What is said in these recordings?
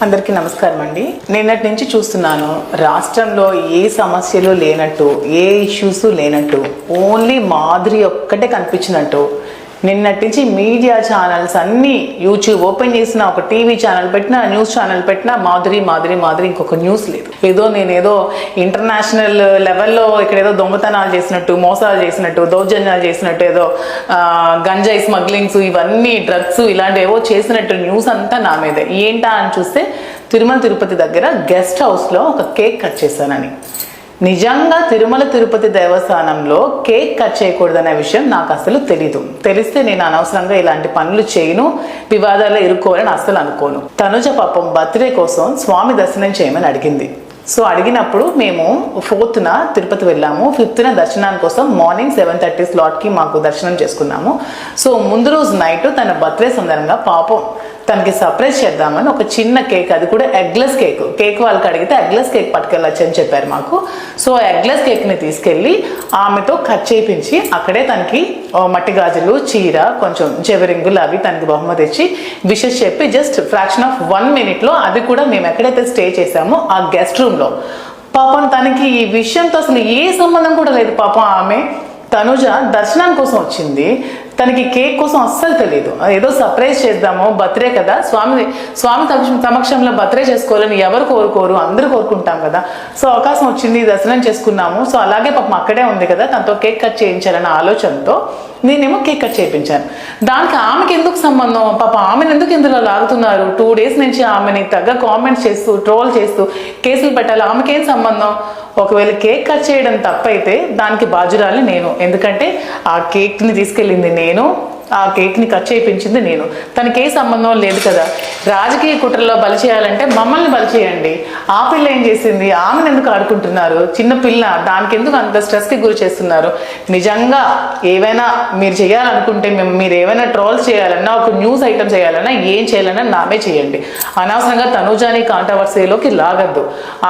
అందరికీ నమస్కారం అండి. నిన్నటి నుంచి చూస్తున్నాను రాష్ట్రంలో ఏ సమస్యలు లేనట్టు, ఏ ఇష్యూస్ లేనట్టు, ఓన్లీ మాధురి ఒక్కటే కనిపించినట్టు. నిన్నటి నుంచి మీడియా ఛానల్స్ అన్నీ, యూట్యూబ్ ఓపెన్ చేసిన, ఒక టీవీ ఛానల్ పెట్టినా, న్యూస్ ఛానల్ పెట్టినా మాధురి మాధురి మాధురి, ఇంకొక న్యూస్ లేదు. నేనేదో ఇంటర్నేషనల్ లెవెల్లో ఇక్కడ ఏదో దొంగతనాలు చేసినట్టు, మోసాలు చేసినట్టు, దౌర్జన్యాలు చేసినట్టు, ఏదో గంజాయి స్మగ్లింగ్స్, ఇవన్నీ డ్రగ్స్ ఇలాంటివి ఏవో చేసినట్టు న్యూస్ అంతా నా మీదే. ఏంటా అని చూస్తే తిరుమల తిరుపతి దగ్గర గెస్ట్ హౌస్లో ఒక కేక్ కట్ చేశానని. నిజంగా తిరుమల తిరుపతి దేవస్థానంలో కేక్ కట్ చేయకూడదనే విషయం నాకు అసలు తెలీదు. తెలిస్తే నేను అనవసరంగా ఇలాంటి పనులు చేయను, వివాదాల్లో ఇరుక్కోవాలని అసలు అనుకోను. తనుజ పాపం బర్త్డే కోసం స్వామి దర్శనం చేయమని అడిగింది. సో అడిగినప్పుడు మేము 4th తిరుపతి వెళ్ళాము. 5th దర్శనాని కోసం మార్నింగ్ 7:30 స్లాట్కి మాకు దర్శనం చేసుకున్నాము. సో ముందు రోజు నైట్ తన బర్త్డే సందర్భంగా పాపం తనకి సర్ప్రైజ్ చేద్దామని ఒక చిన్న కేక్, అది కూడా ఎగ్లెస్ కేక్ వాళ్ళకి అడిగితే ఎగ్లెస్ కేక్ పట్టుకెళ్ళచ్చు అని చెప్పారు మాకు. సో ఎగ్లెస్ కేక్ని తీసుకెళ్ళి ఆమెతో కట్ చేయించి అక్కడే తనకి మట్టి గాజులు, చీర, కొంచెం చెవరింగులు అవి తనకి బహుమతి ఇచ్చి విషెస్ చెప్పి జస్ట్ ఫ్రాక్షన్ ఆఫ్ 1 minute అది కూడా మేము ఎక్కడైతే స్టే చేసామో ఆ గెస్ట్ రూమ్లో. పాపం తనకి ఈ విషయంతో అసలు ఏ సంబంధం కూడా లేదు. పాపం ఆమె తనుజ దర్శనం కోసం వచ్చింది, తనకి కేక్ కోసం అస్సలు తెలియదు. ఏదో సర్ప్రైజ్ చేద్దాము, బర్త్డే కదా, స్వామి సమక్షంలో బర్త్డే చేసుకోవాలని ఎవరు కోరుకోరు, అందరూ కోరుకుంటాం కదా. సో అవకాశం వచ్చింది, దర్శనం చేసుకున్నాము. సో అలాగే పాపం అక్కడే ఉంది కదా, తనతో కేక్ కట్ చేయించాలన్న ఆలోచనతో నేనేమో కేక్ కట్ చేయించాను. దానికి ఆమెకి ఎందుకు సంబంధం? పాప ఆమెను ఎందుకు ఇందులో లాగుతున్నారు? 2 days నుంచి ఆమెని తగ్గ కామెంట్స్ చేస్తూ, ట్రోల్ చేస్తూ కేసులు పెట్టాలి. ఆమెకేం సంబంధం? ఒకవేళ కేక్ కట్ చేయడం తప్పైతే దానికి బాధ్యురాలి నేను. ఎందుకంటే ఆ కేక్ని తీసుకెళ్ళింది నేను, ఆ కేక్ని కట్ చేయించింది నేను. తనకి ఏ సంబంధం లేదు కదా. రాజకీయ కుట్రలో బలి చేయాలంటే మమ్మల్ని బలి చేయండి. ఆ పిల్ల ఏం చేసింది? ఆమెను ఎందుకు ఆడుకుంటున్నారు? చిన్న పిల్ల, దానికి ఎందుకు అంత స్ట్రెస్కి గురి చేస్తున్నారు? నిజంగా ఏవైనా మీరు చేయాలనుకుంటే, మీరు ఏమైనా ట్రోల్స్ చేయాలన్నా, ఒక న్యూస్ ఐటమ్ చేయాలన్నా, ఏం చేయాలన్నా నామే చేయండి. అనవసరంగా తనుజాని కాంట్రవర్సీలోకి లాగద్దు.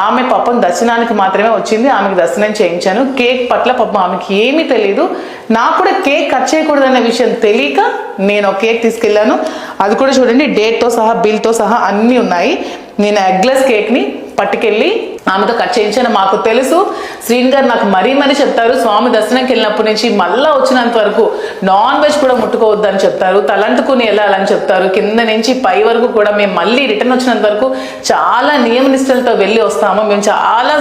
ఆమె పాపం దర్శనానికి మాత్రమే వచ్చింది, ఆమెకి దర్శనం చేయించాను. కేక్ పట్ల పాపం ఆమెకి ఏమీ తెలియదు. నాకు కూడా కేక్ కట్ చేయకూడదనే విషయం తెలియక నేను ఒక కేక్ తీసుకెళ్ళాను. అది కూడా చూడండి, డేట్తో సహా, బిల్తో సహా అన్నీ ఉన్నాయి. నేను ఎగ్లెస్ కేక్ని పట్టుకెళ్ళి ఆమెతో కట్ చేయించాను. మాకు తెలుసు, శ్రీన్ గారు నాకు మరీ చెప్తారు, స్వామి దర్శనంకి వెళ్ళినప్పటి నుంచి మళ్ళీ వచ్చినంత వరకు నాన్ వెజ్ కూడా ముట్టుకోవద్దని చెప్తారు, తలంటుకుని వెళ్ళాలని చెప్తారు. కింద నుంచి పై వరకు కూడా మేము మళ్ళీ రిటర్న్ వచ్చినంత వరకు చాలా నియమ నిష్టలతో వెళ్ళి వస్తాము. మేము చాలా